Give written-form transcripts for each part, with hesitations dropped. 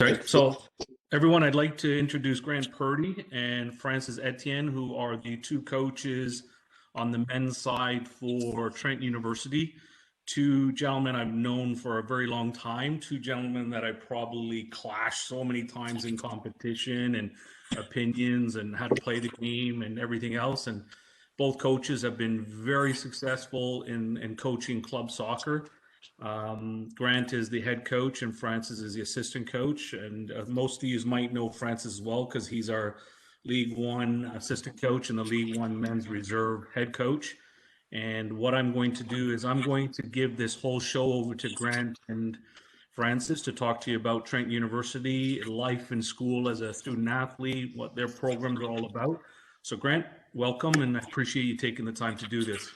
Sorry. So, everyone, I'd like to introduce Grant Purdy and Francis Etienne, who are the two coaches on the men's side for Trent University. Two gentlemen I've known for a very long time, two gentlemen that I probably clashed so many times in competition and opinions and how to play the game and everything else. And both coaches have been very successful in coaching club soccer. Grant is the head coach and Francis is the assistant coach. And most of you might know Francis as well because he's our League One assistant coach and the League One men's reserve head coach. And what I'm going to do is I'm going to give this whole show over to Grant and Francis to talk to you about Trent University, life in school as a student athlete, what their programs are all about. So Grant, welcome, and I appreciate you taking the time to do this.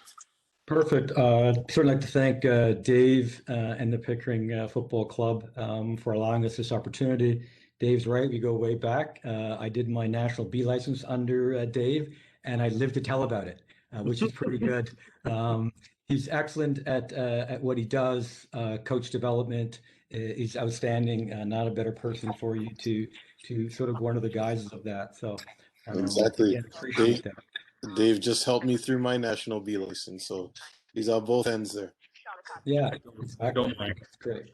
Perfect. Certainly like to thank Dave and the Pickering Football Club for allowing us this opportunity. Dave's right, we go way back. I did my National B license under Dave, and I lived to tell about it, which is pretty good. He's excellent at what he does. Coach development is outstanding. Not a better person for you to sort of go under the guises of that. So exactly. Again, appreciate that. Dave just helped me through my National B license, so he's on both ends there. Yeah, I don't mind. It's great.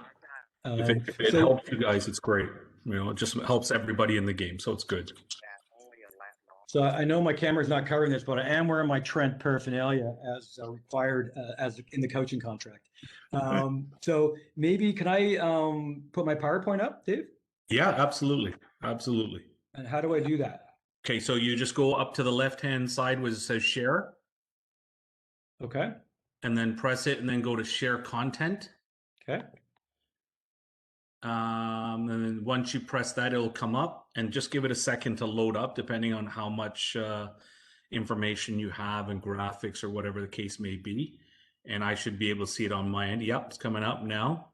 If it helps you guys, it's great. You know, it just helps everybody in the game, so it's good. So I know my camera's not covering this, but I am wearing my Trent paraphernalia as required as in the coaching contract. So maybe can I put my PowerPoint up, Dave? Yeah, absolutely. Absolutely. And how do I do that? Okay, so you just go up to the left-hand side where it says share. Okay. And then press it and then go to share content. Okay. And then once you press that, it'll come up, and just give it a second to load up depending on how much information you have and graphics or whatever the case may be. And I should be able to see it on my end. Yep, it's coming up now.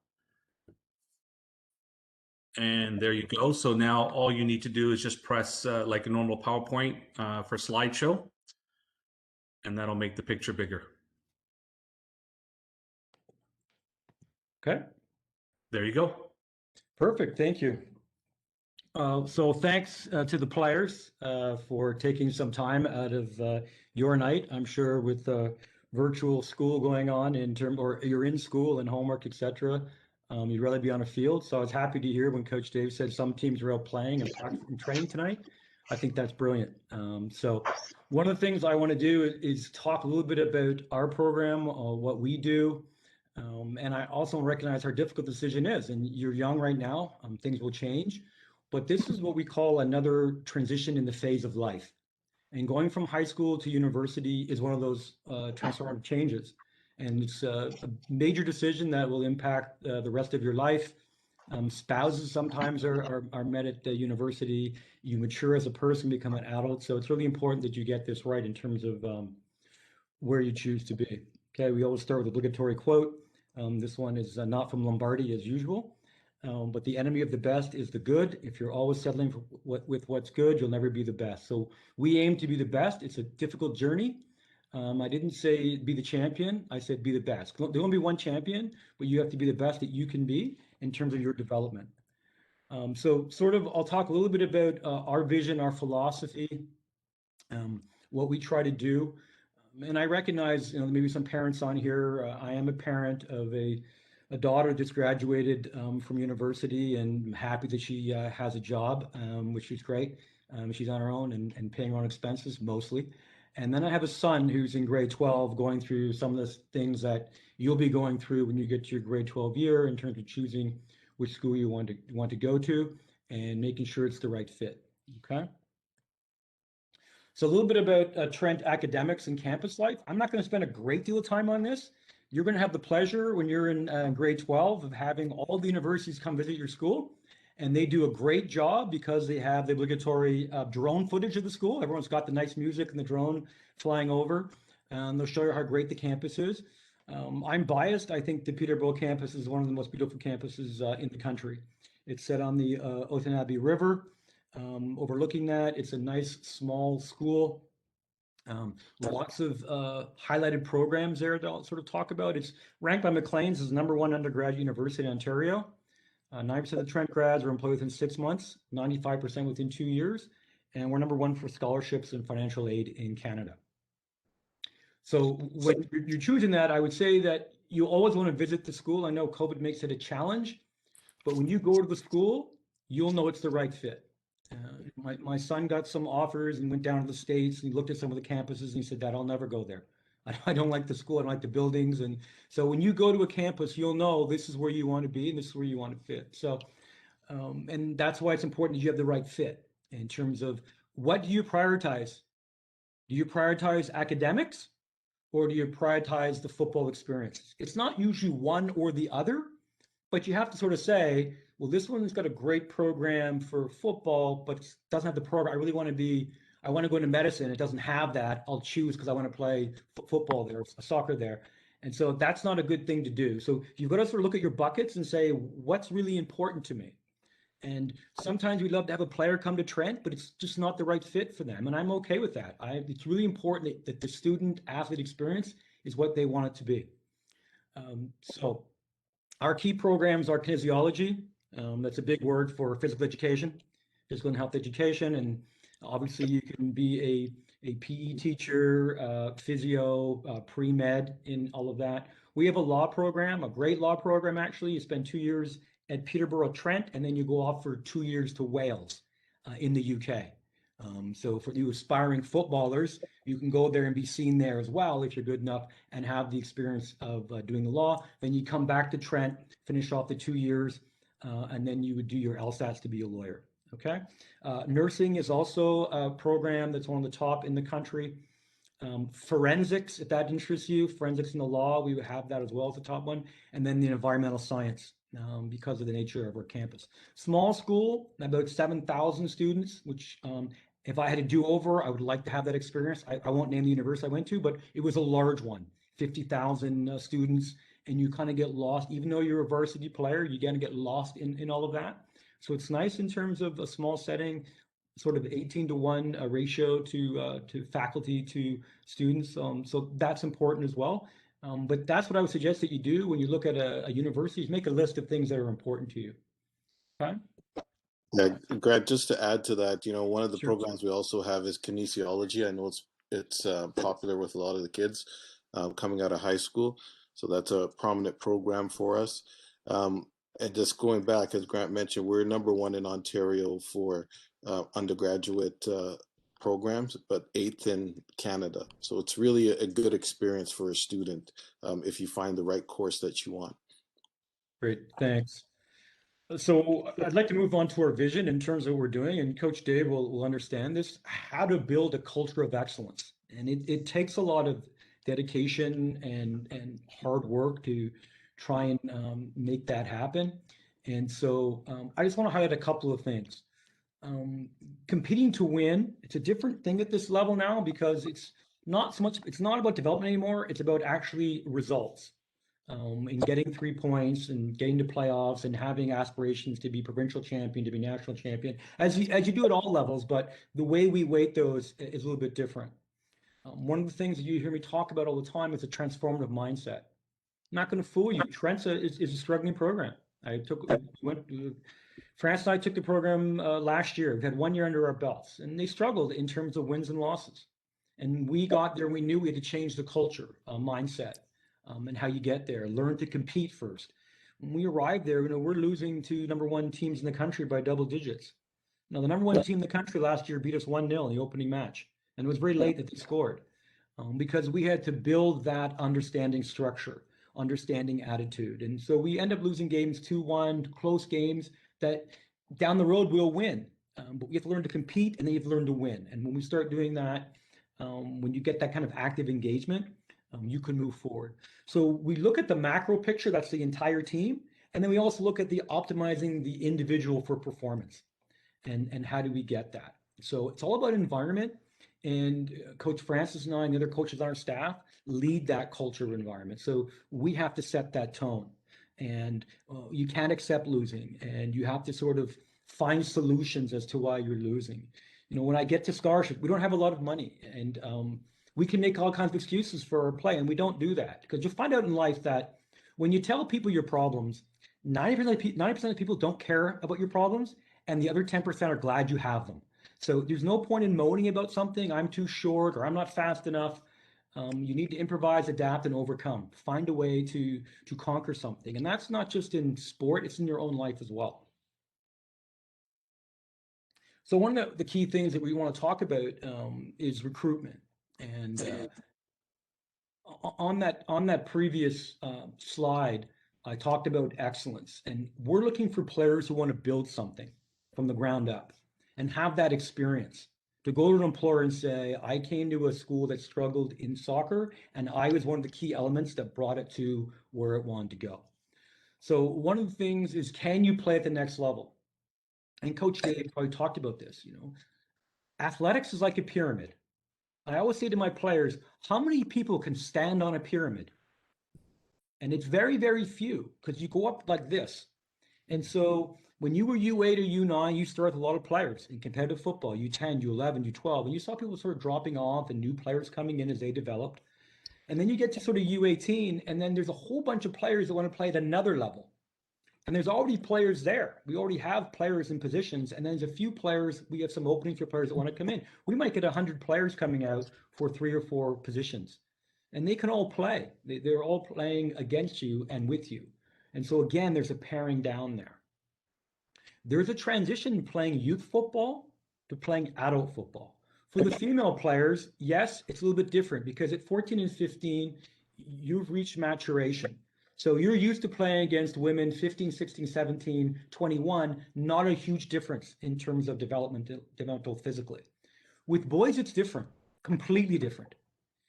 And there you go. So now all you need to do is just press like a normal PowerPoint for slideshow, and that'll make the picture bigger. Okay. There you go. Perfect. Thank you. So thanks to the players for taking some time out of your night. I'm sure with virtual school going on or you're in school and homework, etc. You'd rather be on a field. So I was happy to hear when Coach Dave said some teams are out playing and training tonight. I think that's brilliant. So one of the things I want to do is talk a little bit about our program, what we do. And I also recognize how difficult the decision is. And you're young right now, things will change. But this is what we call another transition in the phase of life. And going from high school to university is one of those transformative changes. And it's a major decision that will impact the rest of your life. Spouses sometimes are met at the university. You mature as a person, become an adult. So it's really important that you get this right in terms of where you choose to be. Okay, we always start with the obligatory quote. This one is not from Lombardi as usual, but the enemy of the best is the good. If you're always settling for with what's good, you'll never be the best. So we aim to be the best. It's a difficult journey. I didn't say be the champion. I said be the best. There won't be one champion, but you have to be the best that you can be in terms of your development. So sort of, I'll talk a little bit about our vision, our philosophy, what we try to do. And I recognize, maybe some parents on here. I am a parent of a daughter just graduated from university, and I'm happy that she has a job, which is great. She's on her own and paying her own expenses mostly. And then I have a son who's in grade 12 going through some of the things that you'll be going through when you get to your grade 12 year in terms of choosing which school you want to go to and making sure it's the right fit. Okay. So a little bit about Trent academics and campus life. I'm not going to spend a great deal of time on this. You're going to have the pleasure when you're in grade 12 of having all the universities come visit your school. And they do a great job because they have the obligatory drone footage of the school. Everyone's got the nice music and the drone flying over. And they'll show you how great the campus is. I'm biased. I think the Peterborough campus is one of the most beautiful campuses in the country. It's set on the Othanabe River. Overlooking that, it's a nice small school. Lots of highlighted programs there that I'll sort of talk about. It's ranked by Maclean's as #1 undergraduate university in Ontario. 9% of the Trent grads are employed within 6 months, 95% within 2 years, and we're number one for scholarships and financial aid in Canada. So when you're choosing that, I would say that you always want to visit the school. I know COVID makes it a challenge, but when you go to the school, you'll know it's the right fit. My son got some offers and went down to the States and he looked at some of the campuses and he said, Dad, I'll never go there. I don't like the school. I don't like the buildings. And so when you go to a campus, you'll know this is where you want to be and this is where you want to fit. So, and that's why it's important that you have the right fit in terms of what do you prioritize? Do you prioritize academics or do you prioritize the football experience? It's not usually one or the other, but you have to sort of say, well, this one's got a great program for football, but it doesn't have the program. I want to go into medicine. It doesn't have that. I'll choose because I want to play football there, soccer there. And so that's not a good thing to do. So you've got to sort of look at your buckets and say, what's really important to me? And sometimes we'd love to have a player come to Trent, but it's just not the right fit for them. And I'm okay with that. It's really important that the student athlete experience is what they want it to be. So our key programs are kinesiology. That's a big word for physical education, physical and health education. And obviously you can be a PE teacher, physio, pre-med in all of that. We have a law program, a great law program, actually. You spend 2 years at Peterborough, Trent, and then you go off for 2 years to Wales in the UK. So for you aspiring footballers, you can go there and be seen there as well if you're good enough and have the experience of doing the law. Then you come back to Trent, finish off the 2 years, and then you would do your LSATs to be a lawyer. Okay. Nursing is also a program that's one of the top in the country. Forensics, if that interests you, forensics in the law, we would have that as well as the top one. And then the environmental science, because of the nature of our campus. Small school, about 7,000 students, which if I had a do-over, I would like to have that experience. I won't name the university I went to, but it was a large one, 50,000 students, and you kind of get lost. Even though you're a varsity player, you're going to get lost in all of that. So it's nice in terms of a small setting, sort of 18-to-1 ratio to faculty to students. So that's important as well. But that's what I would suggest that you do when you look at a university, is make a list of things that are important to you. Okay? Yeah, Grant, just to add to that, one of the Sure. programs we also have is kinesiology. I know it's popular with a lot of the kids coming out of high school. So that's a prominent program for us. And just going back, as Grant mentioned, we're number one in Ontario for undergraduate programs, but 8th in Canada. So it's really a good experience for a student if you find the right course that you want. Great, thanks. So I'd like to move on to our vision in terms of what we're doing, and Coach Dave will understand this, how to build a culture of excellence. And it takes a lot of dedication and hard work to try and make that happen. And so I just want to highlight a couple of things. Competing to win, it's a different thing at this level now because it's not about development anymore, it's about actually results. And getting 3 points and getting to playoffs and having aspirations to be provincial champion, to be national champion, as you do at all levels, but the way we weight those is a little bit different. One of the things that you hear me talk about all the time is a transformative mindset. I'm not going to fool you. Trent is a struggling program. France and I took the program last year. We've had 1 year under our belts, and they struggled in terms of wins and losses. And we got there, we knew we had to change the culture, mindset. And how you get there. Learn to compete first. When we arrived there, we're losing to number one teams in the country by double digits. Now, the number one team in the country last year beat us 1-0 in the opening match. And it was very late that they scored because we had to build that understanding structure, understanding attitude. And so we end up losing games 2-1, close games that down the road we'll win. But we have to learn to compete and then you have to learn to win. And when we start doing that, when you get that kind of active engagement, you can move forward. So we look at the macro picture, that's the entire team. And then we also look at the optimizing the individual for performance and how do we get that? So it's all about environment, and Coach Francis and I and the other coaches on our staff lead that culture of environment. So we have to set that tone, and you can't accept losing, and you have to sort of find solutions as to why you're losing. When I get to scholarship, we don't have a lot of money, and we can make all kinds of excuses for our play, and we don't do that because you'll find out in life that when you tell people your problems, 90% of people don't care about your problems, and the other 10% are glad you have them. So there's no point in moaning about something, I'm too short or I'm not fast enough. You need to improvise, adapt, and overcome. Find a way to conquer something. And that's not just in sport, it's in your own life as well. So one of the key things that we want to talk about is recruitment. And on that previous slide, I talked about excellence. And we're looking for players who want to build something from the ground up and have that experience. To go to an employer and say, I came to a school that struggled in soccer, and I was one of the key elements that brought it to where it wanted to go. So one of the things is, can you play at the next level? And Coach Dave probably talked about this, athletics is like a pyramid. I always say to my players, how many people can stand on a pyramid? And it's very, very few, because you go up like this. And so when you were U8 or U9, you started with a lot of players in competitive football, U10, U11, U12, and you saw people sort of dropping off and new players coming in as they developed. And then you get to sort of U18, and then there's a whole bunch of players that want to play at another level. And there's already players there. We already have players in positions, and then there's a few players, we have some openings for players that want to come in. We might get 100 players coming out for 3 or 4 positions. And they can all play. They're all playing against you and with you. And so again, there's a paring down there. There's a transition playing youth football to playing adult football. For the female players, yes, it's a little bit different because at 14 and 15, you've reached maturation. So you're used to playing against women 15, 16, 17, 21, not a huge difference in terms of developmental physically. With boys, it's different, completely different.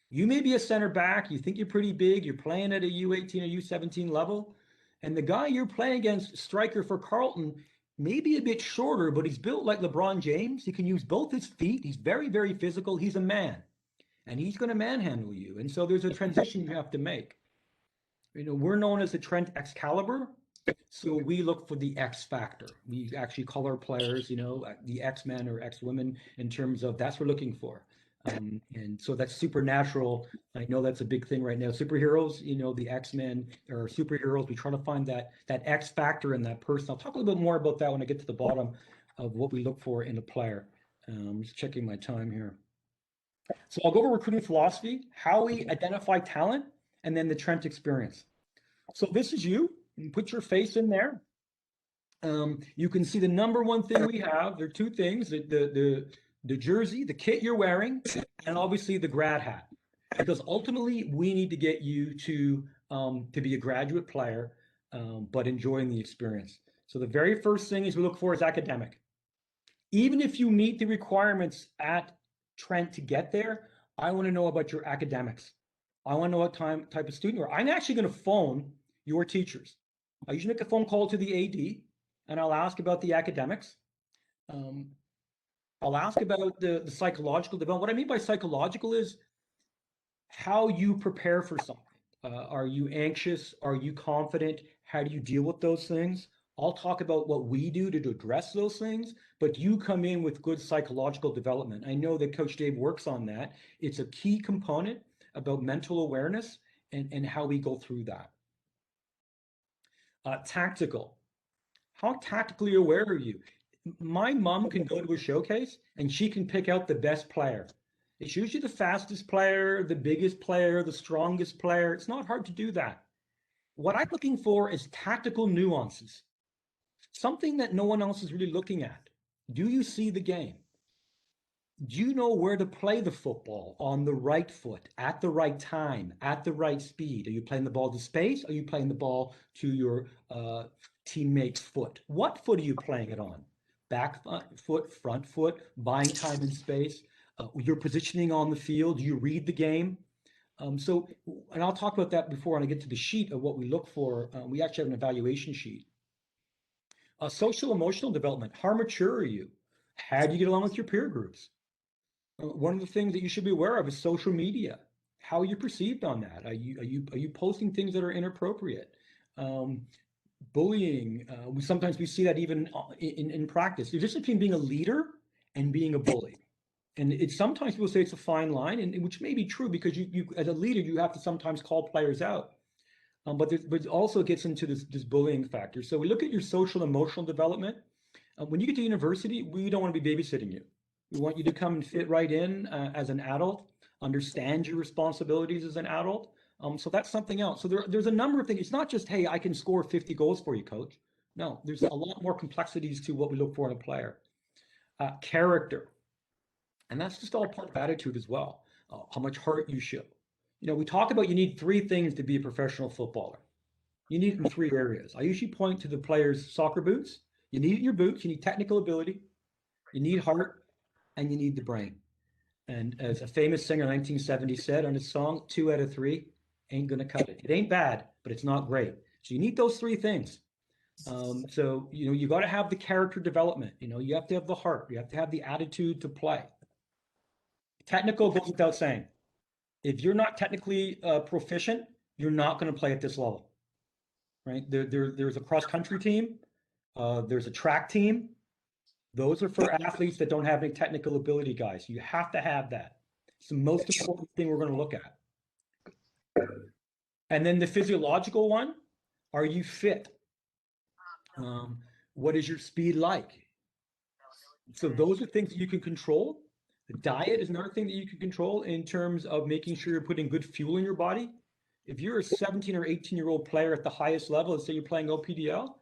You may be a center back, you think you're pretty big, you're playing at a U18 or U17 level, and the guy you're playing against, striker for Carlton, may be a bit shorter, but he's built like LeBron James. He can use both his feet. He's very, very physical. He's a man, and he's going to manhandle you. And so there's a transition you have to make. We're known as the Trent Excalibur, so we look for the X factor. We actually call our players, the X-men or X-women in terms of that's what we're looking for. And so that's supernatural. I know that's a big thing right now. Superheroes, the X-Men are superheroes. We try to find that X factor in that person. I'll talk a little bit more about that when I get to the bottom of what we look for in a player. I'm just checking my time here. So I'll go over recruiting philosophy, how we identify talent, and then the Trent experience. So this is you. You put your face in there. You can see the number one thing we have. There are 2 things: the jersey, the kit you're wearing, and obviously the grad hat. Because ultimately, we need to get you to be a graduate player, but enjoying the experience. So the very first thing we look for is academic. Even if you meet the requirements at Trent to get there, I want to know about your academics. I want to know what type of student you are. I'm actually going to phone your teachers. I usually make a phone call to the AD, and I'll ask about the academics. I'll ask about the psychological development. What I mean by psychological is how you prepare for something. Are you anxious? Are you confident? How do you deal with those things? I'll talk about what we do to address those things, but you come in with good psychological development. I know that Coach Dave works on that. It's a key component about mental awareness and how we go through that. Tactical. How tactically aware are you? My mom can go to a showcase and she can pick out the best player. It's usually the fastest player, the biggest player, the strongest player. It's not hard to do that. What I'm looking for is tactical nuances, something that no one else is really looking at. Do you see the game? Do you know where to play the football on the right foot, at the right time, at the right speed? Are you playing the ball to space? Are you playing the ball to your teammate's foot? What foot are you playing it on? Back foot, front foot, buying time and space, your positioning on the field, do you read the game? And I'll talk about that before when I get to the sheet of what we look for. We actually have an evaluation sheet. Social emotional development, how mature are you? How do you get along with your peer groups? One of the things that you should be aware of is social media. How are you perceived on that? Are you posting things that are inappropriate? Bullying. We see that even in practice. There's a difference between being a leader and being a bully. And sometimes people say it's a fine line, and which may be true because you as a leader, you have to sometimes call players out. but it also gets into this bullying factor. So we look at your social emotional development. When you get to university, we don't want to be babysitting you. We want you to come and fit right in as an adult, understand your responsibilities as an adult. So that's something else. So there's a number of things. It's not just, hey, I can score 50 goals for you, coach. No, there's a lot more complexities to what we look for in a player. Character. And that's just all part of attitude as well. How much heart you show. You know, we talk about you need 3 things to be a professional footballer. You need it in 3 areas. I usually point to the player's soccer boots. You need it in your boots. You need technical ability. You need heart, and you need the brain. And as a famous singer in 1970 said on his song, 2 out of 3 ain't gonna cut it. It ain't bad, but it's not great. So you need those 3 things. So, you know, you got to have the character development. You know, you have to have the heart. You have to have the attitude to play. Technical goes without saying. If you're not technically proficient, you're not going to play at this level, right? There's a cross-country team. There's a track team. Those are for athletes that don't have any technical ability, guys. You have to have that. It's the most important thing we're going to look at. And then the physiological one, are you fit? What is your speed like? So those are things that you can control. The diet is another thing that you can control in terms of making sure you're putting good fuel in your body. If you're a 17 or 18-year-old player at the highest level, let's say you're playing OPDL,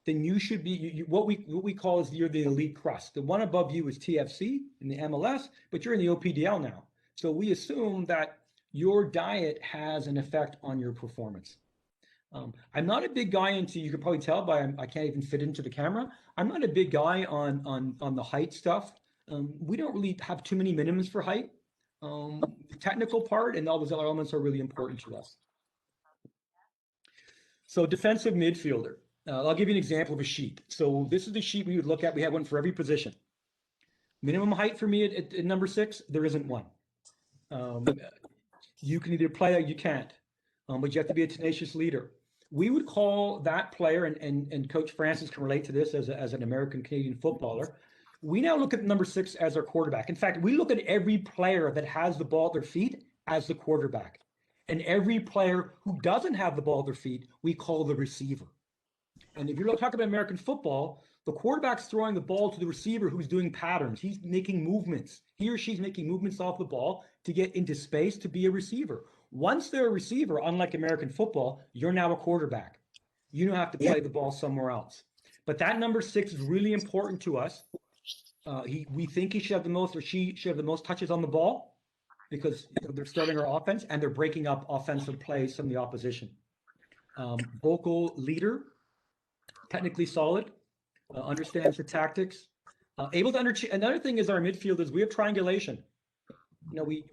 then you should be, what we call is you're the elite crust. The one above you is TFC in the MLS, but you're in the OPDL now. So we assume that your diet has an effect on your performance. I'm not a big guy into, you can probably tell by I can't even fit into the camera. I'm not a big guy on the height stuff. We don't really have too many minimums for height. The technical part and all those other elements are really important to us. So defensive midfielder. I'll give you an example of a sheet. So this is the sheet we would look at. We have one for every position. Minimum height for me at number 6, there isn't one. You can either play or you can't, but you have to be a tenacious leader. We would call that player, and Coach Francis can relate to this as an American-Canadian footballer. We now look at number 6 as our quarterback. In fact, we look at every player that has the ball at their feet as the quarterback. And every player who doesn't have the ball at their feet, we call the receiver. And if you're talking about American football, the quarterback's throwing the ball to the receiver who's doing patterns. He's making movements. He or she's making movements off the ball to get into space to be a receiver. Once they're a receiver, unlike American football, you're now a quarterback. You don't have to play the ball somewhere else. But that number 6 is really important to us. We think he should have the most, or she should have the most touches on the ball because they're starting our offense and they're breaking up offensive plays from the opposition. Vocal leader, technically solid, understands the tactics, able to understand. Another thing is our midfield is we have triangulation. You know, we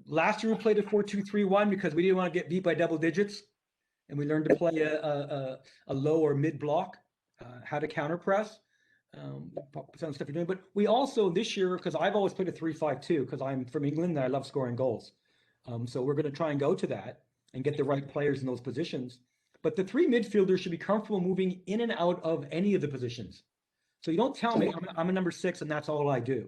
last year we played a 4-2-3-1 because we didn't want to get beat by double digits, and we learned to play a low or mid block, how to counter press. Some stuff you're doing, but we also this year, because I've always played a 3-5-2 because I'm from England and I love scoring goals. So we're going to try and go to that and get the right players in those positions. But the 3 midfielders should be comfortable moving in and out of any of the positions. So you don't tell me I'm a number 6 and that's all I do.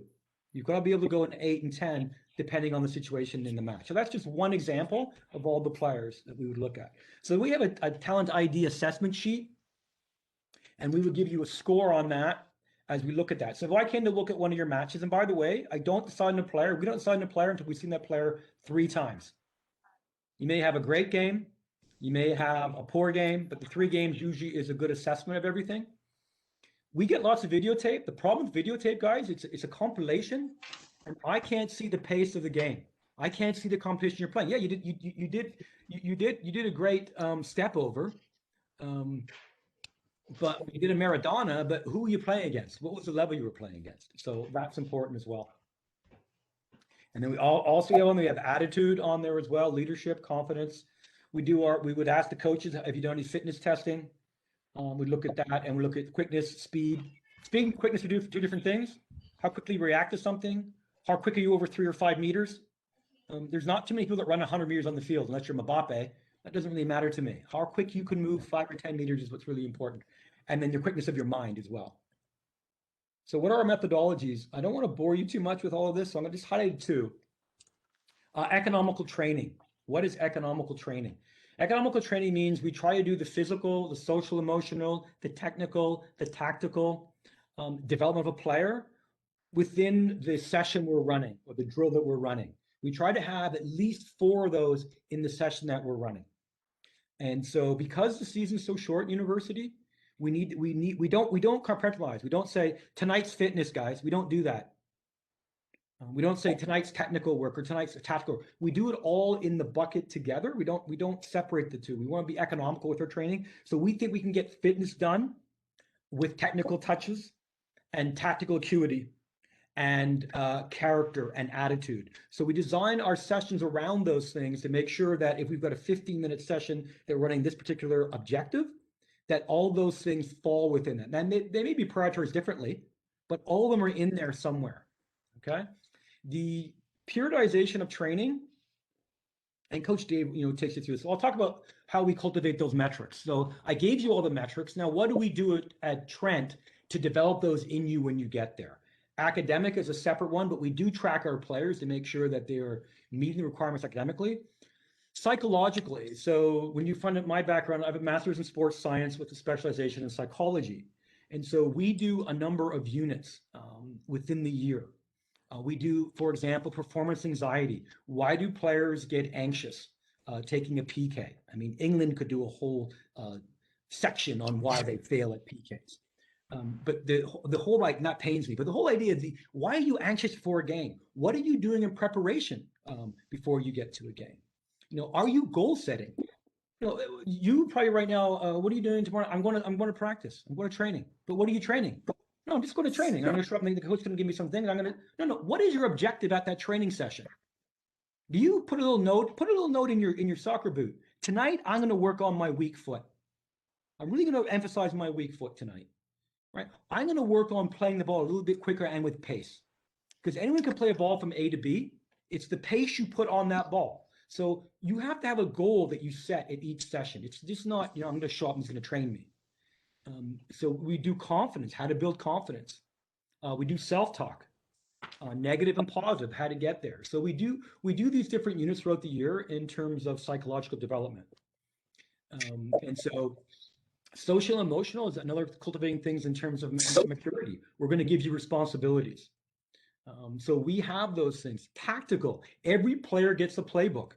You've got to be able to go in 8 and 10 depending on the situation in the match. So that's just one example of all the players that we would look at. So we have a talent ID assessment sheet, and we would give you a score on that as we look at that. So if I came to look at one of your matches, and by the way, I don't decide on a player. We don't decide on a player until we've seen that player 3 times. You may have a great game. You may have a poor game, but the 3 games usually is a good assessment of everything. We get lots of videotape. The problem with videotape, guys, it's a compilation, and I can't see the pace of the game. I can't see the competition you're playing. Yeah, you did a great step over. But you did a Maradona, but who were you playing against? What was the level you were playing against? So that's important as well. And then we have attitude on there as well, leadership, confidence. We would ask the coaches, have you done any fitness testing? We look at that, and we look at quickness, speed. Speed and quickness, we do 2 different things. How quickly you react to something. How quick are you over 3 or 5 meters? There's not too many people that run 100 meters on the field, unless you're Mbappe. That doesn't really matter to me. How quick you can move 5 or 10 meters is what's really important. And then the quickness of your mind as well. So what are our methodologies? I don't want to bore you too much with all of this, so I'm going to just highlight 2. Economical training. What is economical training? Economical training means we try to do the physical, the social, emotional, the technical, the tactical development of a player within the session we're running or the drill that we're running. We try to have at least 4 of those in the session that we're running. And so because the season's so short in university, we don't compartmentalize. We don't say tonight's fitness, guys. We don't do that. We don't say tonight's technical work or tonight's tactical work. We do it all in the bucket together. We don't separate the two. We want to be economical with our training. So we think we can get fitness done with technical touches and tactical acuity and character and attitude. So we design our sessions around those things to make sure that if we've got a 15-minute session that we're running this particular objective, that all those things fall within it. And they may be prioritized differently, but all of them are in there somewhere, okay? The periodization of training, and Coach Dave, takes you through this. So I'll talk about how we cultivate those metrics. So I gave you all the metrics. Now, what do we do at Trent to develop those in you when you get there? Academic is a separate one, but we do track our players to make sure that they're meeting the requirements academically. Psychologically, so when you find out my background, I have a master's in sports science with a specialization in psychology. And so we do a number of units within the year. We do, for example, performance anxiety. Why do players get anxious taking a PK? I mean, England could do a whole section on why they fail at PKs. But the whole, like, that pains me, but the whole idea is why are you anxious before a game? What are you doing in preparation before you get to a game? Are you goal setting? You probably right now, what are you doing tomorrow? I'm going to practice. I'm going to training. But what are you training? No, I'm just going to training. I'm going to show up. The coach is going to give me something. And no. What is your objective at that training session? Do you put a little note in your soccer boot? Tonight, I'm going to work on my weak foot. I'm really going to emphasize my weak foot tonight, right? I'm going to work on playing the ball a little bit quicker and with pace, because anyone can play a ball from A to B. It's the pace you put on that ball. So you have to have a goal that you set at each session. It's just not, I'm going to show up and he's going to train me. So we do confidence, how to build confidence. We do self-talk, negative and positive, how to get there. So we do these different units throughout the year in terms of psychological development. And so social and emotional is another cultivating things in terms of maturity. We're going to give you responsibilities. So we have those things. Tactical, every player gets a playbook.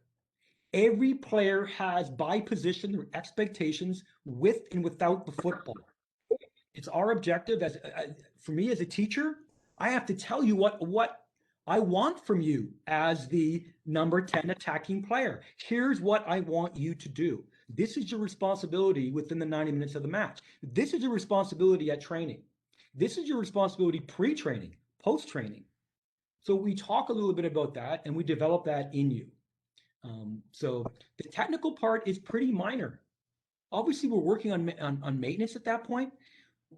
Every player has by position expectations with and without the football. It's our objective for me as a teacher, I have to tell you what I want from you as the number 10 attacking player. Here's what I want you to do. This is your responsibility within the 90 minutes of the match. This is your responsibility at training. This is your responsibility pre-training, post-training. So we talk a little bit about that and we develop that in you. So the technical part is pretty minor. Obviously, we're working on maintenance at that point.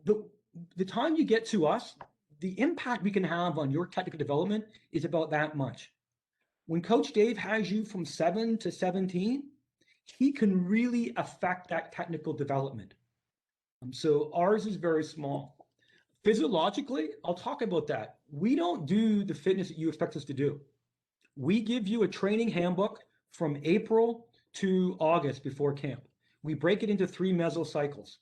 The time you get to us, the impact we can have on your technical development is about that much. When Coach Dave has you from 7 to 17, he can really affect that technical development. So ours is very small. Physiologically, I'll talk about that. We don't do the fitness that you expect us to do. We give you a training handbook from April to August before camp. We break it into 3 mesocycles.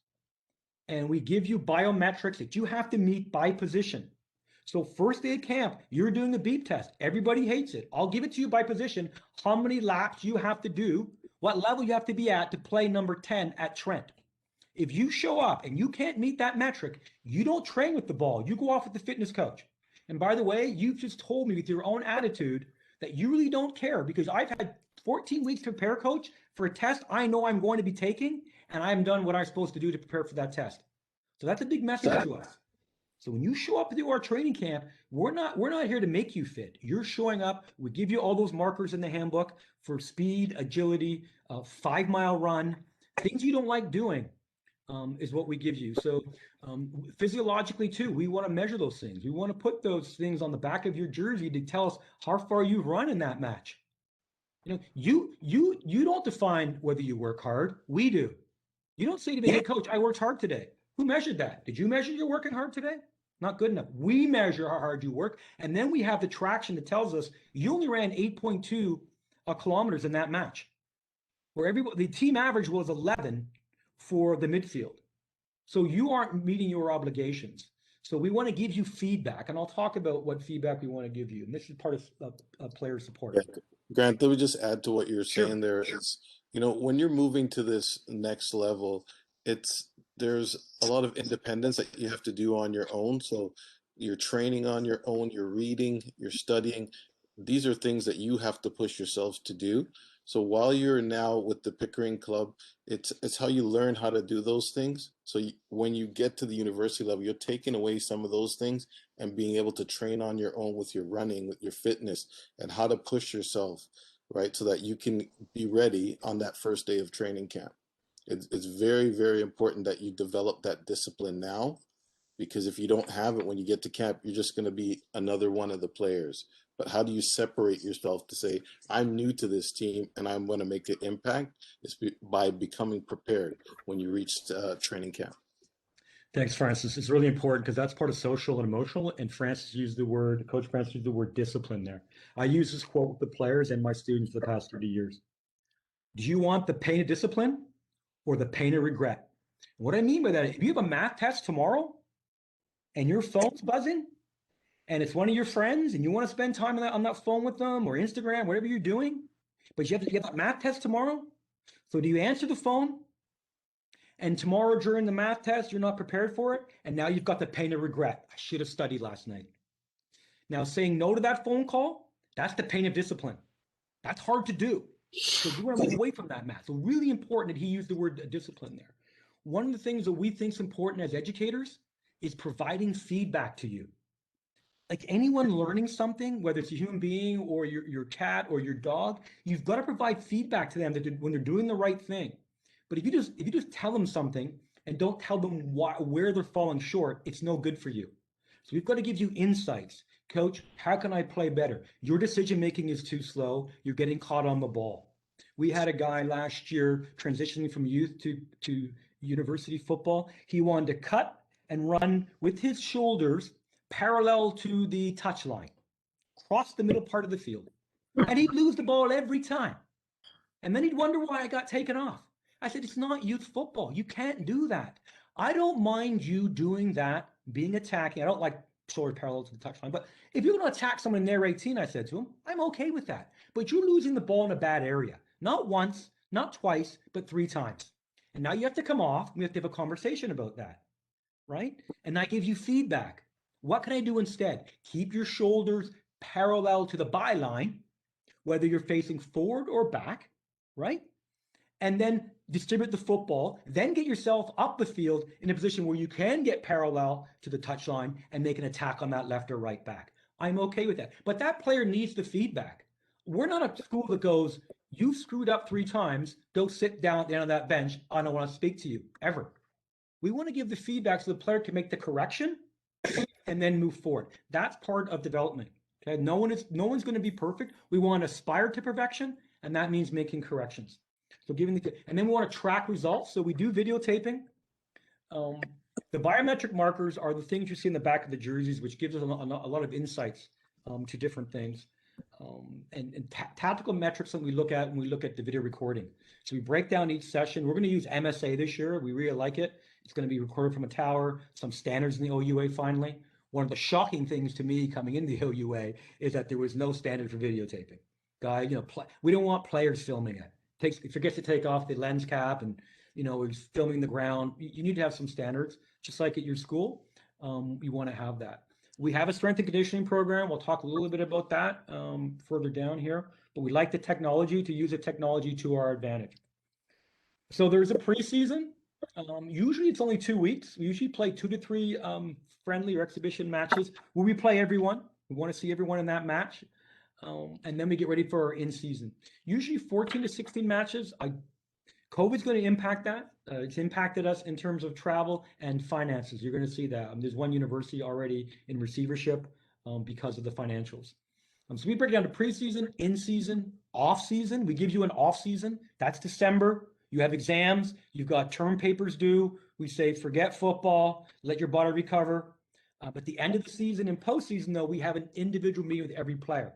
And we give you biometrics that you have to meet by position. So first day of camp, you're doing a beep test. Everybody hates it. I'll give it to you by position, how many laps you have to do, what level you have to be at to play number 10 at Trent. If you show up and you can't meet that metric, you don't train with the ball. You go off with the fitness coach. And by the way, you've just told me with your own attitude that you really don't care, because I've had 14 weeks to prepare, coach, for a test I know I'm going to be taking, and I haven't done what I'm supposed to do to prepare for that test. So that's a big message to us. So when you show up to our training camp, we're not here to make you fit. You're showing up. We give you all those markers in the handbook for speed, agility, 5-mile run, things you don't like doing. Is what we give you. So physiologically too, we want to measure those things. We want to put those things on the back of your jersey to tell us how far you've run in that match. You don't define whether you work hard. We do. You don't say to me, hey coach, I worked hard today. Who measured that? Did you measure you're working hard today? Not good enough. We measure how hard you work. And then we have the traction that tells us you only ran 8.2 kilometers in that match. where the team average was 11 for the midfield. So you aren't meeting your obligations. So we want to give you feedback, and I'll talk about what feedback we want to give you. And this is part of player support. Yeah. Grant, let me just add to what you're saying. Sure. There is, when you're moving to this next level, there's a lot of independence that you have to do on your own. So you're training on your own, you're reading, you're studying. These are things that you have to push yourselves to do. So while you're now with the Pickering Club, it's how you learn how to do those things. So when you get to the university level, you're taking away some of those things and being able to train on your own with your running, with your fitness, and how to push yourself, right? So that you can be ready on that first day of training camp. It's very, very important that you develop that discipline now, because if you don't have it when you get to camp, you're just going to be another one of the players. But how do you separate yourself to say, I'm new to this team and I'm going to make an impact? It's by becoming prepared when you reach training camp. Thanks, Francis. It's really important because that's part of social and emotional. And Coach Francis used the word discipline there. I use this quote with the players and my students for the past 30 years. Do you want the pain of discipline or the pain of regret? What I mean by that, if you have a math test tomorrow and your phone's buzzing and it's one of your friends and you want to spend time on that phone with them or Instagram, whatever you're doing, but you have that math test tomorrow. So do you answer the phone? And tomorrow during the math test, you're not prepared for it. And now you've got the pain of regret. I should have studied last night. Now saying no to that phone call, that's the pain of discipline. That's hard to do. So you want to move away from that math. So really important that he used the word discipline there. One of the things that we think is important as educators is providing feedback to you. Like anyone learning something, whether it's a human being or your cat or your dog, you've got to provide feedback to them when they're doing the right thing. But if you just tell them something and don't tell them where they're falling short, it's no good for you. So we've got to give you insights. Coach, how can I play better? Your decision making is too slow. You're getting caught on the ball. We had a guy last year transitioning from youth to university football. He wanted to cut and run with his shoulders parallel to the touchline, cross the middle part of the field. And he'd lose the ball every time. And then he'd wonder why I got taken off. I said, it's not youth football. You can't do that. I don't mind you doing that, being attacking. I don't like shoulder parallel to the touchline. But if you're going to attack someone in their 18, I said to him, I'm okay with that. But you're losing the ball in a bad area. Not once, not twice, but 3 times. And now you have to come off. We have to have a conversation about that, right? And I give you feedback. What can I do instead? Keep your shoulders parallel to the byline, whether you're facing forward or back, right? And then distribute the football, then get yourself up the field in a position where you can get parallel to the touchline and make an attack on that left or right back. I'm okay with that. But that player needs the feedback. We're not a school that goes, you screwed up 3 times, go sit down at the end of that bench. I don't want to speak to you, ever. We want to give the feedback so the player can make the correction and then move forward. That's part of development. Okay, no one's going to be perfect. We want to aspire to perfection, and that means making corrections. So and then we want to track results. So we do videotaping. The biometric markers are the things you see in the back of the jerseys, which gives us a lot of insights to different things. And tactical metrics that we look at when we look at the video recording. So we break down each session. We're going to use MSA this year. We really like it. It's going to be recorded from a tower, some standards in the OUA finally. One of the shocking things to me coming into the OUA is that there was no standard for videotaping. We don't want players filming it. It forgets to take off the lens cap and, is filming the ground. You need to have some standards, just like at your school. You want to have that. We have a strength and conditioning program. We'll talk a little bit about that further down here, but we like the technology to use the technology to our advantage. So there's a preseason. Usually it's only 2 weeks. We usually play 2 to 3 friendly or exhibition matches where we play everyone. We want to see everyone in that match. And then we get ready for our in-season. Usually 14 to 16 matches. COVID's going to impact that. It's impacted us in terms of travel and finances. You're going to see that. There's one university already in receivership because of the financials. So we break it down to preseason, in-season, off-season. We give you an off-season. That's December. You have exams. You've got term papers due. We say forget football. Let your body recover. But the end of the season and postseason, though, we have an individual meeting with every player.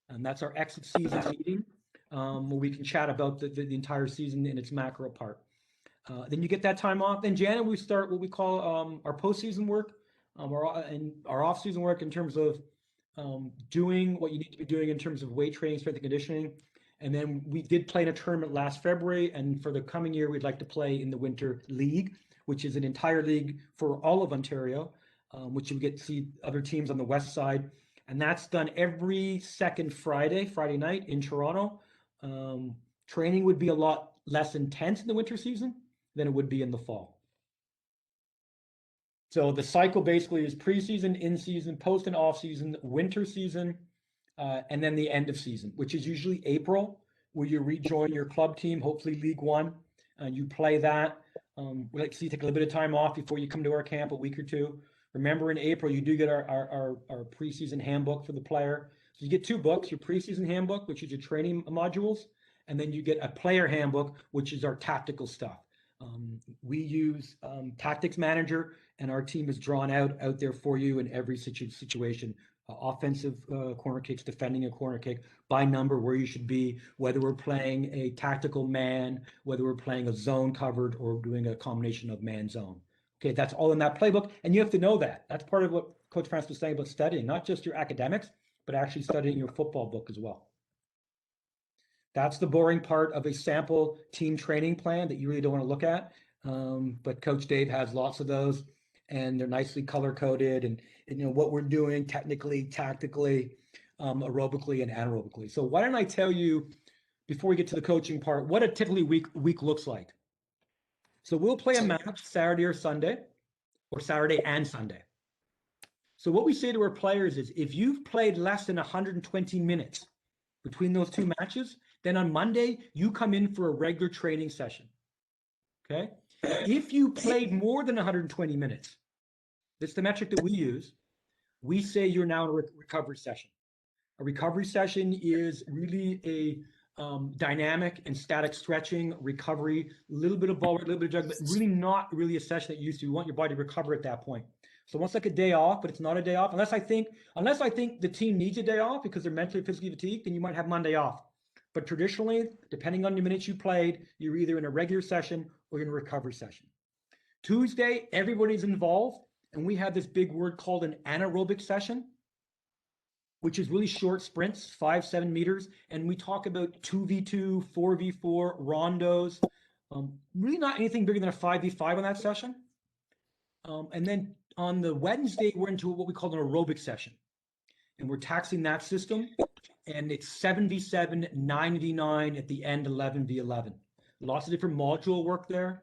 And that's our exit season meeting. where we can chat about the entire season in its macro part. Then you get that time off. Then January we start what we call our postseason work, and our off-season work in terms of doing what you need to be doing in terms of weight training, strength and conditioning. And then we did play in a tournament last February, and for the coming year, we'd like to play in the Winter League, which is an entire league for all of Ontario, which you get to see other teams on the west side. And that's done every second Friday night in Toronto. Training would be a lot less intense in the winter season than it would be in the fall. So the cycle basically is preseason, in-season, post and off-season, winter season, and then the end of season, which is usually April, where you rejoin your club team, hopefully League One, and you play that. We like to see you take a little bit of time off before you come to our camp, a week or two. Remember, in April, you do get our preseason handbook for the player. So you get two books, your preseason handbook, which is your training modules, and then you get a player handbook, which is our tactical stuff. We use Tactics Manager, and our team is drawn out there for you in every situation. Offensive corner kicks, defending a corner kick by number, where you should be, whether we're playing a tactical man, whether we're playing a zone covered or doing a combination of man zone. Okay, that's all in that playbook, and you have to know that. That's part of what Coach Francis was saying about studying, not just your academics, but actually studying your football book as well. That's the boring part of a sample team training plan that you really don't want to look at. But Coach Dave has lots of those, and they're nicely color-coded, and you know what we're doing technically, tactically, aerobically, and anaerobically. So why don't I tell you, before we get to the coaching part, what a typically week looks like. So we'll play a match Saturday or Sunday, or Saturday and Sunday. So what we say to our players is, if you've played less than 120 minutes between those two matches, then on Monday, you come in for a regular training session, okay? If you played more than 120 minutes, that's the metric that we use, we say you're now in a recovery session. A recovery session is really a dynamic and static stretching, recovery, a little bit of ball, a little bit of jug, but really not really a session that you used to. You want your body to recover at that point. So almost like a day off, but it's not a day off. Unless I think the team needs a day off because they're mentally, physically fatigued, then you might have Monday off. But traditionally, depending on the minutes you played, you're either in a regular session or in a recovery session. Tuesday, everybody's involved, and we have this big word called an anaerobic session, which is really short sprints, 5-7 meters, and we talk about 2v2, 4v4, rondos, really not anything bigger than a 5v5 on that session. And then on the Wednesday, we're into what we call an aerobic session, and we're taxing that system, and it's 7v7, 9v9, at the end 11v11. Lots of different module work there.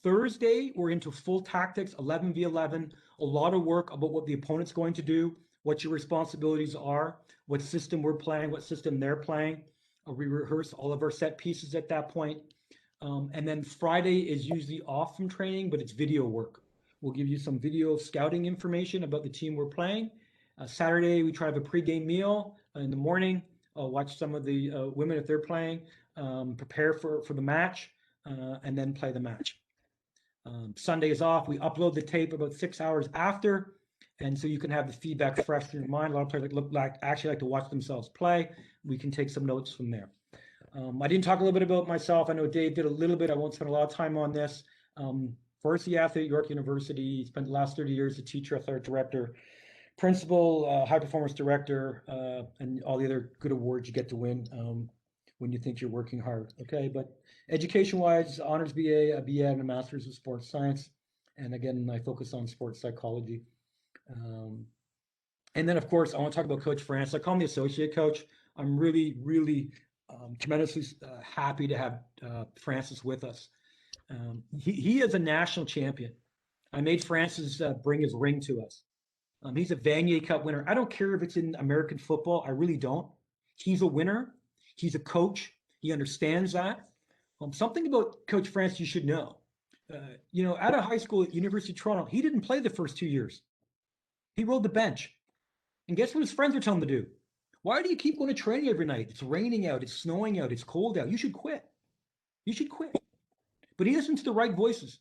Thursday, we're into full tactics, 11v11, a lot of work about what the opponent's going to do, what your responsibilities are, what system we're playing, what system they're playing. We rehearse all of our set pieces at that point. And then Friday is usually off from training, but it's video work. We'll give you some video scouting information about the team we're playing. Saturday, we try to have a pregame meal in the morning. Watch some of the women if they're playing, prepare for the match, and then play the match. Sunday is off. We upload the tape about 6 hours after, and so you can have the feedback fresh in your mind. A lot of players actually like to watch themselves play. We can take some notes from there. I didn't talk a little bit about myself. I know Dave did a little bit. I won't spend a lot of time on this. Varsity athlete at York University, spent the last 30 years as a teacher, athletic director, principal, high performance director, and all the other good awards you get to win when you think you're working hard. Okay, but education-wise, honors BA, a BA, and a master's of sports science, and again, I focus on sports psychology. And then, of course, I want to talk about Coach Francis. I call him the associate coach. I'm really, really tremendously happy to have Francis with us. He is a national champion. I made Francis bring his ring to us. He's a Vanier Cup winner. I don't care if it's in American football. I really don't. He's a winner. He's a coach. He understands that. Something about Coach Francis you should know. Out of high school at University of Toronto, he didn't play the first 2 years. He rode the bench. And guess what his friends were telling him to do? Why do you keep going to training every night? It's raining out. It's snowing out. It's cold out. You should quit. You should quit. But he listened to the right voices.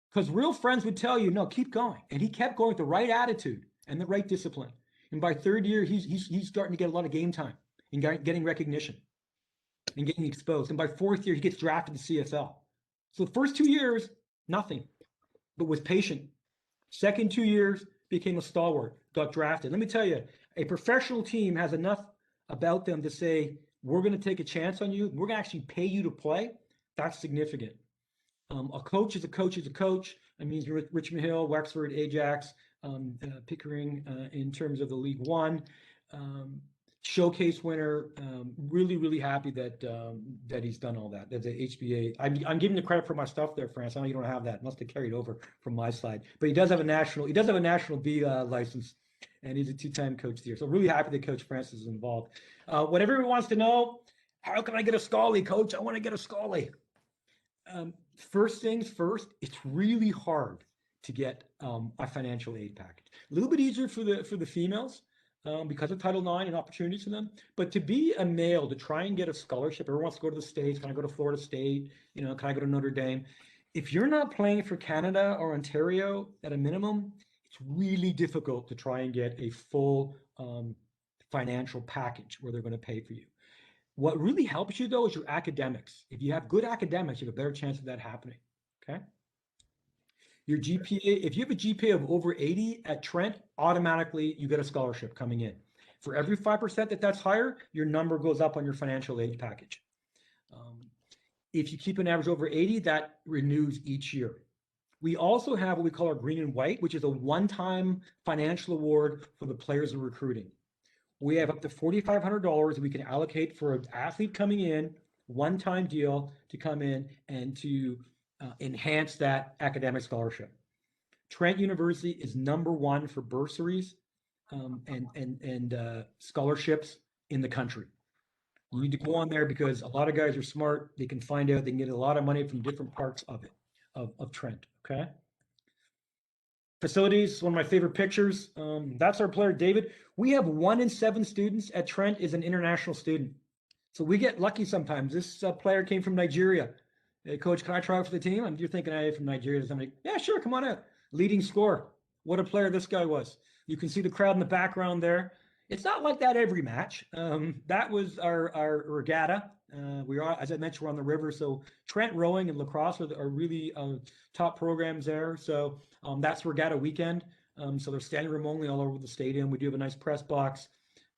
Because real friends would tell you, no, keep going. And he kept going with the right attitude and the right discipline. And by third year, he's starting to get a lot of game time and getting recognition. and getting exposed. And by fourth year, he gets drafted to CFL. So the first 2 years, nothing, but was patient. Second 2 years, became a stalwart, got drafted. Let me tell you, a professional team has enough about them to say, we're going to take a chance on you. We're going to actually pay you to play. That's significant. A coach is a coach is a coach. I mean, Richmond Hill, Wexford, Ajax, Pickering in terms of the League One. Showcase winner. Really, really happy that that he's done all that. That's the HBA. I'm giving the credit for my stuff there, France. I know you don't have that. Must have carried over from my side. But he does have a national. He does have a national B license, and he's a two-time coach there. So really happy that Coach Francis is involved. What everyone wants to know: how can I get a Scully, Coach? I want to get a Scully. First things first. It's really hard to get a financial aid package. A little bit easier for the females. Because of Title IX and opportunities for them. But to be a male, to try and get a scholarship, everyone wants to go to the States, can I go to Florida State, you know, can I go to Notre Dame? If you're not playing for Canada or Ontario at a minimum, it's really difficult to try and get a full financial package where they're going to pay for you. What really helps you, though, is your academics. If you have good academics, you have a better chance of that happening, okay? Your GPA, if you have a GPA of over 80 at Trent, automatically you get a scholarship coming in. For every 5% that's higher, your number goes up on your financial aid package. If you keep an average over 80, that renews each year. We also have what we call our green and white, which is a one-time financial award for the players we're recruiting. We have up to $4,500 we can allocate for an athlete coming in, one-time deal to come in and to enhance that academic scholarship. Trent University is #1 for bursaries and scholarships in the country. You need to go on there because a lot of guys are smart. They can find out they can get a lot of money from different parts of it, of Trent, okay? Facilities, one of my favorite pictures. That's our player, David. We have 1 in 7 students at Trent is an international student. So we get lucky sometimes. This player came from Nigeria. Hey, Coach, can I try out for the team? And you're thinking, hey, from Nigeria. Somebody, yeah, sure, come on out. Leading scorer. What a player this guy was. You can see the crowd in the background there. It's not like that every match. That was our regatta. We are, as I mentioned, we're on the river. So Trent rowing and lacrosse are really top programs there. So that's regatta weekend. So there's standing room only all over the stadium. We do have a nice press box.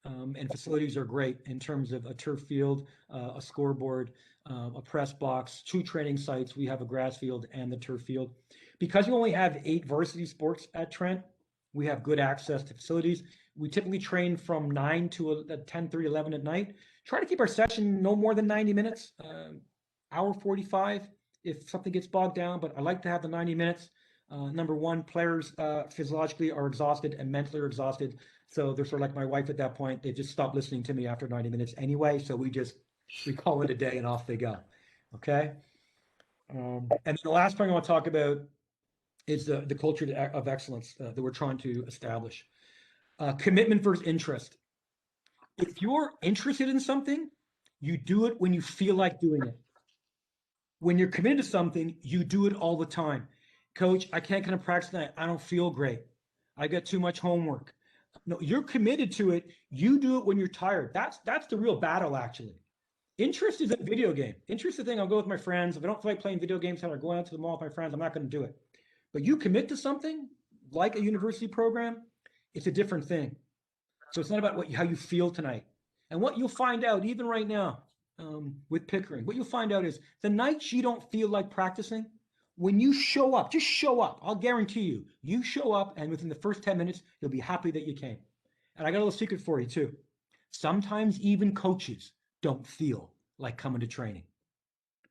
And facilities are great in terms of a turf field, a scoreboard, a press box, 2 training sites. We have a grass field and the turf field. Because you only have 8 varsity sports at Trent, we have good access to facilities. We typically train from 9 to 10:30, 11 at night. Try to keep our session no more than 90 minutes, hour 45 if something gets bogged down, but I like to have the 90 minutes. Number one, players physiologically are exhausted and mentally are exhausted. So they're sort of like my wife at that point. They just stopped listening to me after 90 minutes anyway. So we call it a day and off they go. Okay. And then the last thing I want to talk about is the culture of excellence that we're trying to establish. Commitment versus interest. If you're interested in something, you do it when you feel like doing it. When you're committed to something, you do it all the time. Coach, I can't come to practice tonight. I don't feel great. I got too much homework. No, you're committed to it. You do it when you're tired. That's the real battle, actually. Interest is a video game. Interest is the thing. I'll go with my friends. If I don't feel like playing video games or going out to the mall with my friends, I'm not going to do it. But you commit to something like a university program, it's a different thing. So it's not about how you feel tonight. And what you'll find out, even right now, with Pickering, what you'll find out is the nights you don't feel like practicing, when you show up, just show up. I'll guarantee you, you show up and within the first 10 minutes, you'll be happy that you came. And I got a little secret for you too. Sometimes even coaches don't feel like coming to training,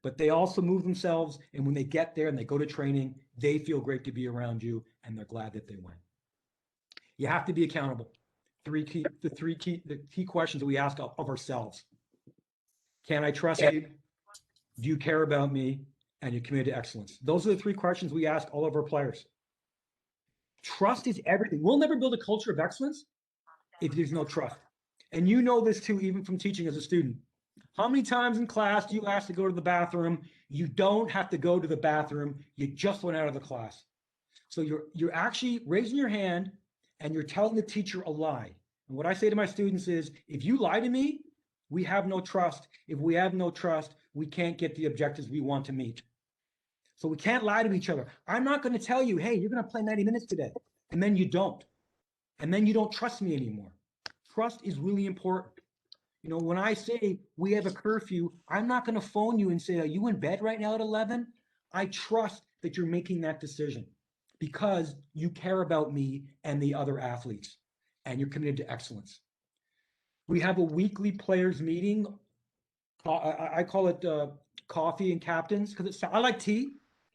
but they also move themselves. And when they get there and they go to training, they feel great to be around you and they're glad that they went. You have to be accountable. The key questions that we ask of ourselves. Can I trust you? Do you care about me? And you're committed to excellence. Those are the 3 questions we ask all of our players. Trust is everything. We'll never build a culture of excellence if there's no trust. And you know this too, even from teaching as a student. How many times in class do you ask to go to the bathroom? You don't have to go to the bathroom. You just went out of the class. So you're actually raising your hand and you're telling the teacher a lie. And what I say to my students is, if you lie to me, We have no trust. If we have no trust, we can't get the objectives we want to meet. So we can't lie to each other. I'm not going to tell you, hey, you're going to play 90 minutes today. And then you don't. And then you don't trust me anymore. Trust is really important. You know, when I say we have a curfew, I'm not going to phone you and say, are you in bed right now at 11? I trust that you're making that decision because you care about me and the other athletes and you're committed to excellence. We have a weekly players meeting. I call it coffee and captains because I like tea,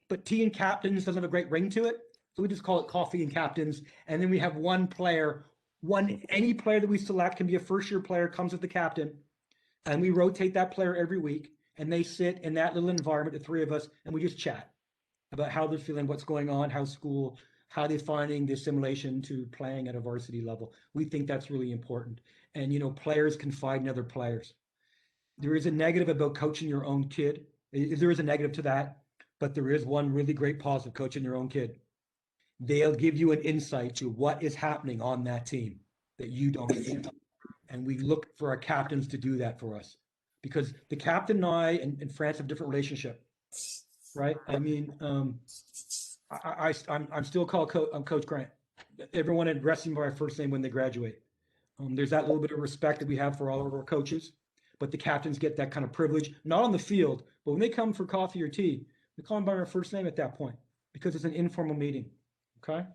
but tea and captains doesn't have a great ring to it. So we just call it coffee and captains. And then we have one player, any player that we select can be a first-year player, comes with the captain, and we rotate that player every week. And they sit in that little environment, the three of us, and we just chat about how they're feeling, what's going on, how school, how they're finding the assimilation to playing at a varsity level. We think that's really important. And, you know, players confide in other players. There is a negative about coaching your own kid. There is a negative to that, but there is one really great positive, coaching your own kid. They'll give you an insight to what is happening on that team that you don't see. And we look for our captains to do that for us because the captain and I and France have a different relationship, right? I mean, I'm still called Coach Grant. Everyone addresses me by my first name when they graduate. There's that little bit of respect that we have for all of our coaches, but the captains get that kind of privilege, not on the field, but when they come for coffee or tea, we call them by our first name at that point because it's an informal meeting. Okay.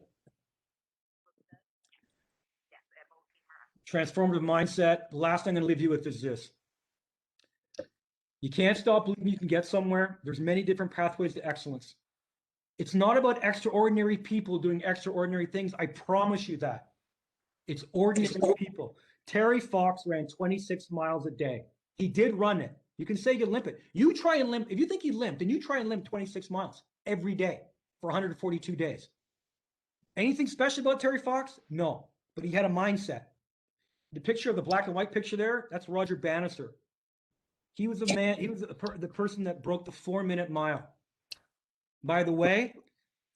Transformative mindset. The last thing I'm going to leave you with is this. You can't stop believing you can get somewhere. There's many different pathways to excellence. It's not about extraordinary people doing extraordinary things. I promise you that. It's ordinary people. Terry Fox ran 26 miles a day. He did run it. You can say you limp it. You try and limp. If you think he limped, then you try and limp 26 miles every day for 142 days. Anything special about Terry Fox? No, but he had a mindset. The picture of the black and white picture there, that's Roger Bannister. He was the man, he was the person that broke the 4-minute mile. By the way,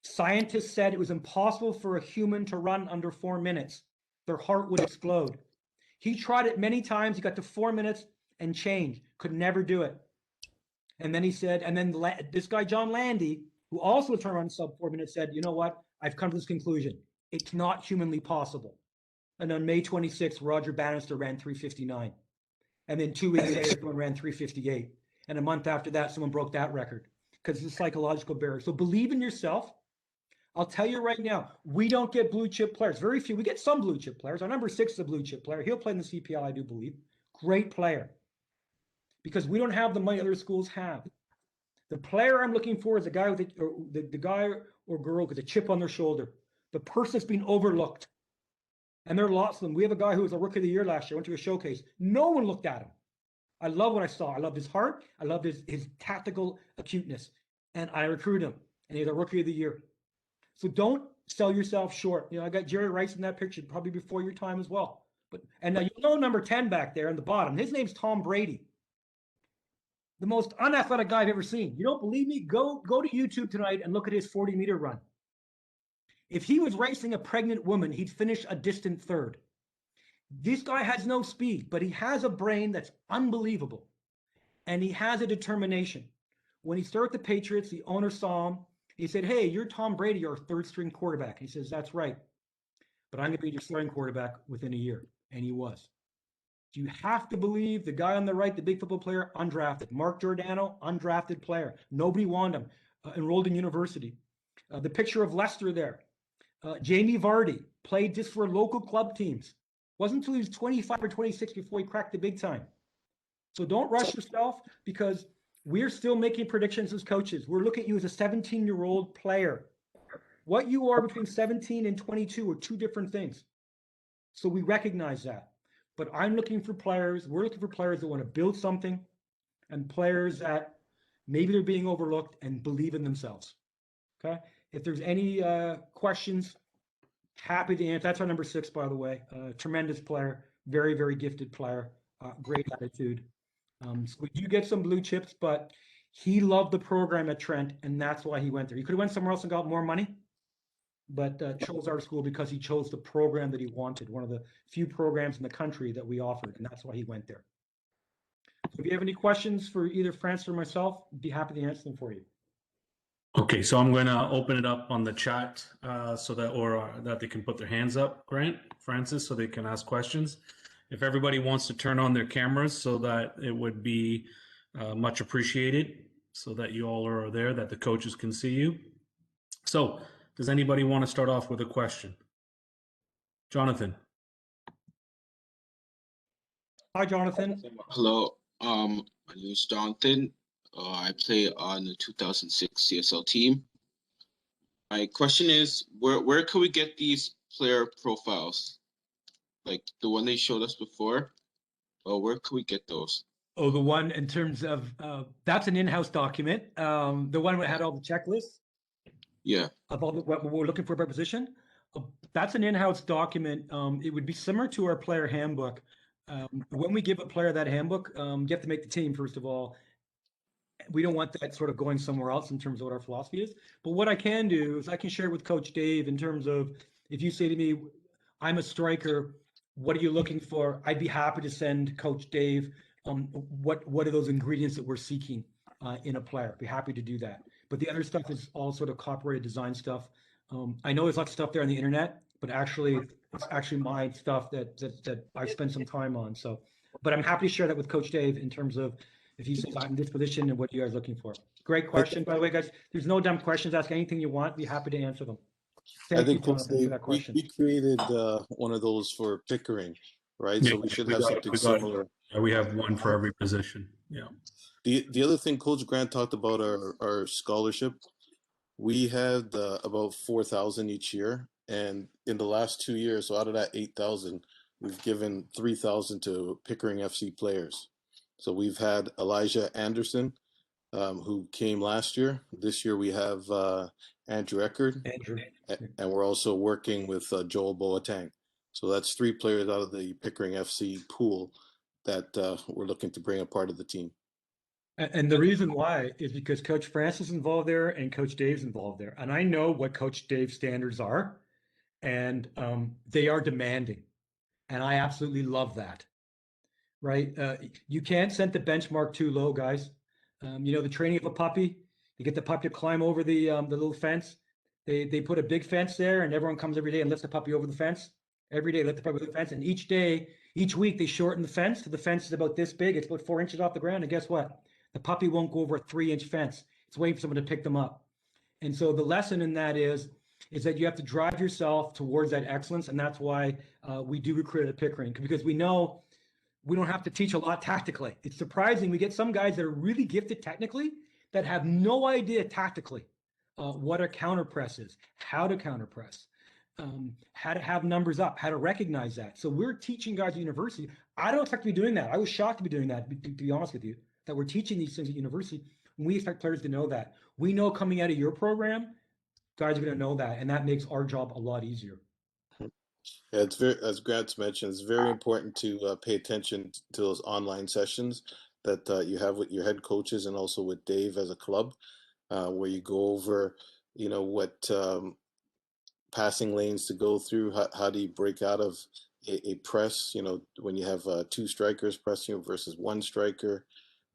scientists said it was impossible for a human to run under 4 minutes. Their heart would explode. He tried it many times. He got to 4 minutes and change, could never do it. And then he said, and then this guy, John Landy, who also turned around sub 4 minutes, said, you know what? I've come to this conclusion. It's not humanly possible. And on May 26th, Roger Bannister ran 3:59. And then 2 weeks later, someone ran 3:58. And a month after that, someone broke that record because it's a psychological barrier. So believe in yourself. I'll tell you right now, we don't get blue chip players. Very few. We get some blue chip players. Our number 6 is a blue chip player. He'll play in the CPL, I do believe. Great player. Because we don't have the money other schools have. The player I'm looking for is a guy with the guy or girl with a chip on their shoulder. The person that's been overlooked. And there are lots of them. We have a guy who was a rookie of the year last year, went to a showcase. No one looked at him. I love what I saw. I loved his heart. I loved his tactical acuteness. And I recruited him. And he's a rookie of the year. So don't sell yourself short. You know, I got Jerry Rice in that picture, probably before your time as well. And now you know number 10 back there in the bottom. His name's Tom Brady. The most unathletic guy I've ever seen. You don't believe me? Go to YouTube tonight and look at his 40-meter run. If he was racing a pregnant woman, he'd finish a distant third. This guy has no speed, but he has a brain that's unbelievable. And he has a determination. When he started the Patriots, the owner saw him. He said, hey, you're Tom Brady, you're a third-string quarterback. He says, that's right. But I'm going to be your starting quarterback within a year. And he was. You have to believe the guy on the right, the big football player, undrafted. Mark Giordano, undrafted player. Nobody wanted him. Enrolled in university. The picture of Lester there. Jamie Vardy played just for local club teams. Wasn't until he was 25 or 26 before he cracked the big time. So don't rush yourself because we're still making predictions as coaches. We're looking at you as a 17-year-old player. What you are between 17 and 22 are two different things. So we recognize that. But I'm looking for players. We're looking for players that want to build something and players that maybe they're being overlooked and believe in themselves. Okay. If there's any questions, happy to answer. That's our number 6, by the way. Tremendous player, very, very gifted player, great attitude. So we do get some blue chips, but he loved the program at Trent, and that's why he went there. He could have went somewhere else and got more money, but chose our school because he chose the program that he wanted, one of the few programs in the country that we offered, and that's why he went there. if you have any questions for either Francis or myself, I'd be happy to answer them for you. Okay, so I'm going to open it up on the chat so that, or that they can put their hands up, Grant, Francis, so they can ask questions. If everybody wants to turn on their cameras so that it would be much appreciated, so that you all are there, that the coaches can see you. So, does anybody want to start off with a question? Jonathan. Hi, Jonathan. Hello, my name is Jonathan. I play on the 2006 CSL team. My question is, where can we get these player profiles? Like the one they showed us before? Where can we get those? Oh, the one in terms of, that's an in-house document. The one that had all the checklists Yeah. of all what we're looking for by position. That's an in-house document. It would be similar to our player handbook. When we give a player that handbook, you have to make the team, first of all. We don't want that sort of going somewhere else in terms of what our philosophy is. But what I can do is I can share with Coach Dave in terms of, if you say to me, I'm a striker, what are you looking for? I'd be happy to send Coach Dave what are those ingredients that we're seeking in a player. Be happy to do that. But the other stuff is all sort of copyrighted design stuff. I know there's lots of stuff there on the internet, but actually it's actually my stuff that I spend some time on. So, but I'm happy to share that with Coach Dave in terms of if he says I'm in this position and what you guys are looking for. Great question, by the way, guys. There's no dumb questions. Ask anything you want. Be happy to answer them. I think you, Jonathan, for that question. we created one of those for Pickering, right? So we should have something similar. Yeah, we have one for every position. Yeah. The other thing Coach Grant talked about our scholarship. We had about 4,000 each year, and in the last 2 years, so out of that 8,000, we've given 3,000 to Pickering FC players. So we've had Elijah Anderson, who came last year. This year we have Andrew Eckerd, and we're also working with Joel Boateng. So that's 3 players out of the Pickering FC pool that we're looking to bring a part of the team. And the reason why is because Coach Francis is involved there and Coach Dave's involved there. And I know what Coach Dave's standards are, and they are demanding. And I absolutely love that, right? You can't set the benchmark too low, guys. You know, the training of a puppy, you get the puppy to climb over the little fence. They put a big fence there, and everyone comes every day and lifts the puppy over the fence. Every day, lift the puppy over the fence. And each week, they shorten the fence. So the fence is about this big. It's about 4 inches off the ground. And guess what? The puppy won't go over a 3-inch fence. It's waiting for someone to pick them up. And so the lesson in that is that you have to drive yourself towards that excellence. And that's why we do recruit at Pickering, because we know we don't have to teach a lot tactically. It's surprising. We get some guys that are really gifted technically that have no idea tactically what a counter press is, how to counter press, how to have numbers up, how to recognize that. So we're teaching guys at university. I don't expect to be doing that. I was shocked to be doing that, to be honest with you, that we're teaching these things at university. And we expect players to know that. We know coming out of your program, guys are going to know that. And that makes our job a lot easier. Yeah, it's very, as Grant's mentioned, it's very important to pay attention to those online sessions that you have with your head coaches and also with Dave as a club, where you go over, you know, what passing lanes to go through, how do you break out of a press, you know, when you have 2 strikers pressing versus 1 striker.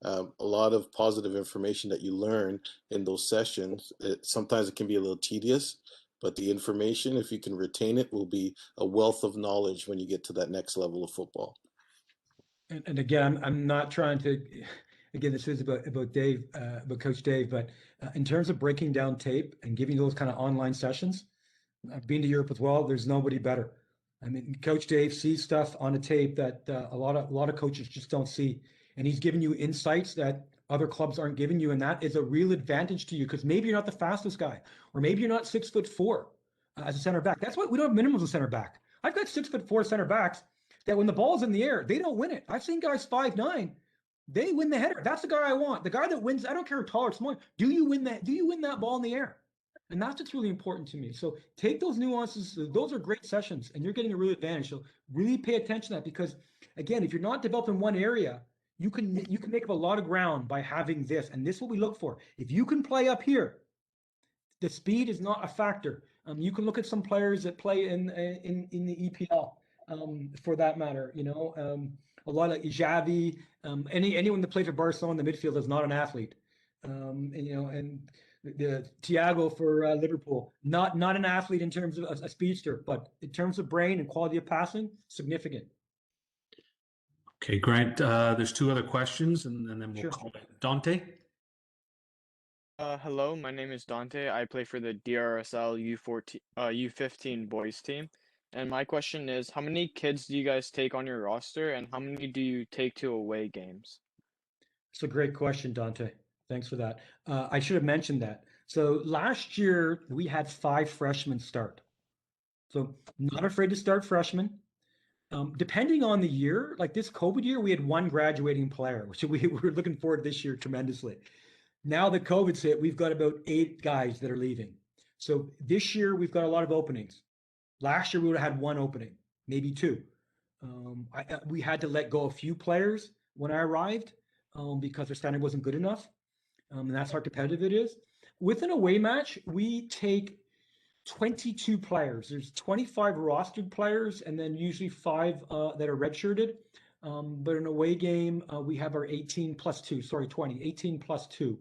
A lot of positive information that you learn in those sessions. Sometimes it can be a little tedious, but the information, if you can retain it, will be a wealth of knowledge when you get to that next level of football. And again, I'm not trying to, again, this is about Dave, about Coach Dave, but in terms of breaking down tape and giving those kind of online sessions, I've been to Europe as well. There's nobody better. I mean, Coach Dave sees stuff on a tape that a lot of coaches just don't see, and he's giving you insights that other clubs aren't giving you, and that is a real advantage to you because maybe you're not the fastest guy, or maybe you're not 6'4" as a center back. That's why we don't have minimums of center back. I've got 6'4" center backs that when the ball's in the air, they don't win it. I've seen guys 5'9", they win the header. That's the guy I want. The guy that wins. I don't care how tall or small. Do you win that? Do you win that ball in the air? And that's what's really important to me. So take those nuances. Those are great sessions, and you're getting a real advantage. So really pay attention to that because, again, if you're not developing one area, you can make up a lot of ground by having this. And this is what we look for. If you can play up here, the speed is not a factor. You can look at some players that play in the EPL, for that matter. You know, a lot of Xavi, anyone that plays for Barcelona in the midfield is not an athlete. And the Thiago for Liverpool, not an athlete in terms of a speedster, but in terms of brain and quality of passing, significant. Okay, Grant, there's two other questions, and then we'll Sure. call it. Dante? Hello, my name is Dante. I play for the DrsL U15 boys team. And my question is, how many kids do you guys take on your roster, and how many do you take to away games? It's a great question, Dante. Thanks for that. I should have mentioned that. So last year we had 5 freshmen start. So not afraid to start freshmen. Depending on the year, like this COVID year, we had 1 graduating player, which we're looking forward to this year tremendously. Now that COVID's hit, we've got about 8 guys that are leaving. So this year we've got a lot of openings. Last year we would have had 1 opening, maybe 2. We had to let go a few players when I arrived because their standard wasn't good enough. And that's how competitive it is. With an away match, we take 22 players. There's 25 rostered players, and then usually 5 that are redshirted. But in an away game, we have our 18 plus 2, 20, 18 plus 2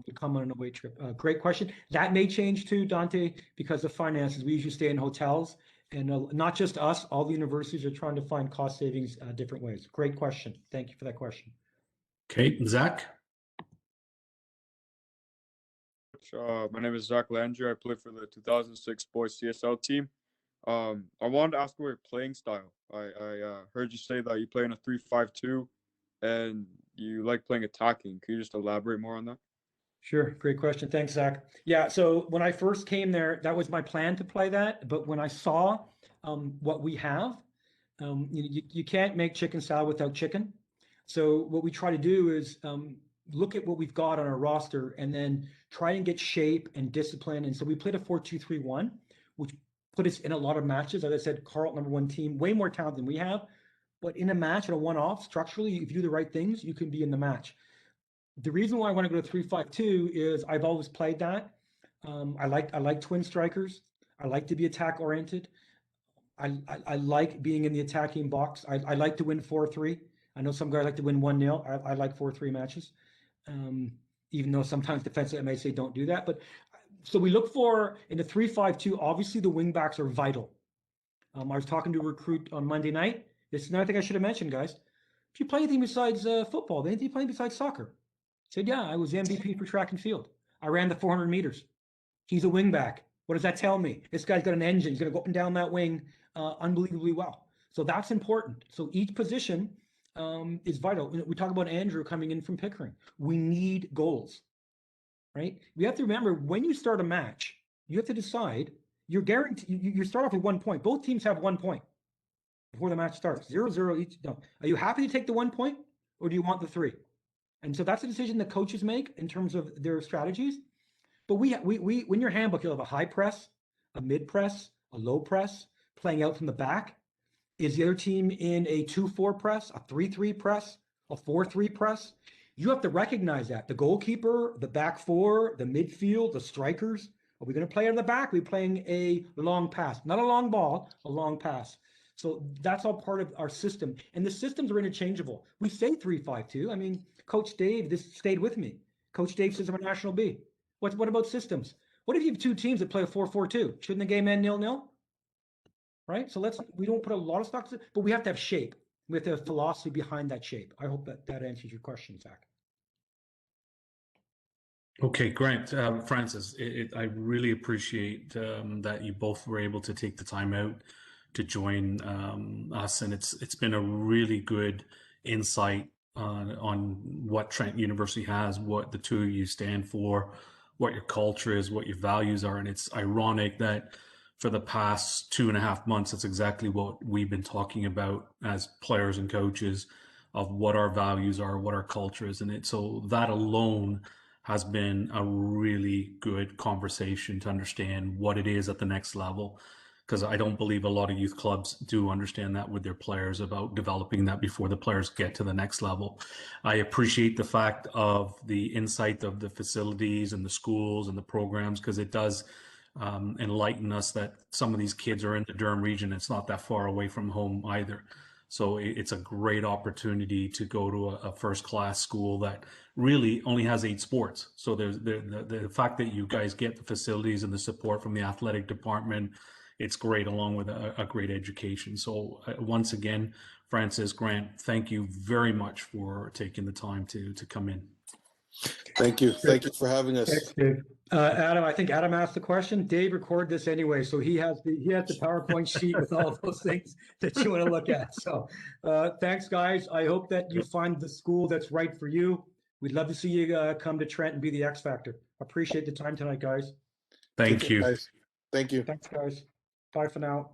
to come on an away trip. Great question. That may change too, Dante, because of finances. We usually stay in hotels, and not just us, all the universities are trying to find cost savings different ways. Great question. Thank you for that question. Okay, Zach? My name is Zach Landry. I play for the 2006 boys CSL team. I wanted to ask about your playing style. I heard you say that you play in a 3-5-2 and you like playing attacking. Can you just elaborate more on that? Sure. Great question. Thanks, Zach. Yeah. So when I first came there, that was my plan to play that. But when I saw what we have, you can't make chicken salad without chicken. So what we try to do is look at what we've got on our roster and then try and get shape and discipline. And so we played a 4-2-3-1, which put us in a lot of matches. As I said, Carl, #1 team, way more talent than we have. But in a match, in a one-off, structurally, if you do the right things, you can be in the match. The reason why I want to go to 3-5-2 is I've always played that. I like twin strikers. I like to be attack oriented. I like being in the attacking box. I like to win 4-3. I know some guys like to win 1-0. I like 4-3 matches. Even though sometimes defensively I may say don't do that. But so we look for in the 3-5-2, obviously the wing backs are vital. I was talking to a recruit on Monday night. This is another thing I should have mentioned, guys. If you play anything besides football, anything you play besides soccer? I said, yeah, I was MVP for track and field. I ran the 400 meters. He's a wing back. What does that tell me? This guy's got an engine. He's going to go up and down that wing unbelievably well. So that's important. So each position is vital. We talk about Andrew coming in from Pickering. We need goals, right? We have to remember when you start a match, you have to decide you're guaranteed. You start off with 1 point. Both teams have 1 point before the match starts. 0-0 each. No. Are you happy to take the 1 point, or do you want the 3? And so that's a decision that coaches make in terms of their strategies. But we when your handbook, you'll have a high press, a mid press, a low press, playing out from the back. Is the other team in a 2-4 press, a 3-3 press, a 4-3 press? You have to recognize that. The goalkeeper, the back 4, the midfield, the strikers. Are we going to play out of the back? Are we playing a long pass? Not a long ball, a long pass. So that's all part of our system. And the systems are interchangeable. We say 3-5-2. I mean, Coach Dave, this stayed with me. Coach Dave says I'm a National B. What about systems? What if you have 2 teams that play a 4-4-2? Shouldn't the game end 0-0? Right? So we don't put a lot of stock to it, but we have to have shape. We have to have philosophy behind that shape. I hope that answers your question, Zach. Okay, Grant, Francis, I really appreciate that you both were able to take the time out to join us, and it's been a really good insight on what Trent University has, what the two of you stand for, what your culture is, what your values are, and it's ironic that for the past 2.5 months, that's exactly what we've been talking about as players and coaches of what our values are, what our culture is, and so that alone has been a really good conversation to understand what it is at the next level. Because I don't believe a lot of youth clubs do understand that with their players about developing that before the players get to the next level. I appreciate the fact of the insight of the facilities and the schools and the programs, because it does enlighten us that some of these kids are in the Durham region. It's not that far away from home either. So it's a great opportunity to go to a first-class school that really only has 8 sports. So there's the fact that you guys get the facilities and the support from the athletic department, it's great, along with a great education. So once again, Francis, Grant, thank you very much for taking the time to come in. Thank you. Thank you for having us. Thanks, Dave. Adam, I think Adam asked the question. Dave recorded this anyway, so he has the PowerPoint sheet with all of those things that you want to look at. So thanks, guys. I hope that you find the school that's right for you. We'd love to see you come to Trent and be the X Factor. Appreciate the time tonight, guys. Thank you. Guys. Thank you. Thanks, guys. Bye for now.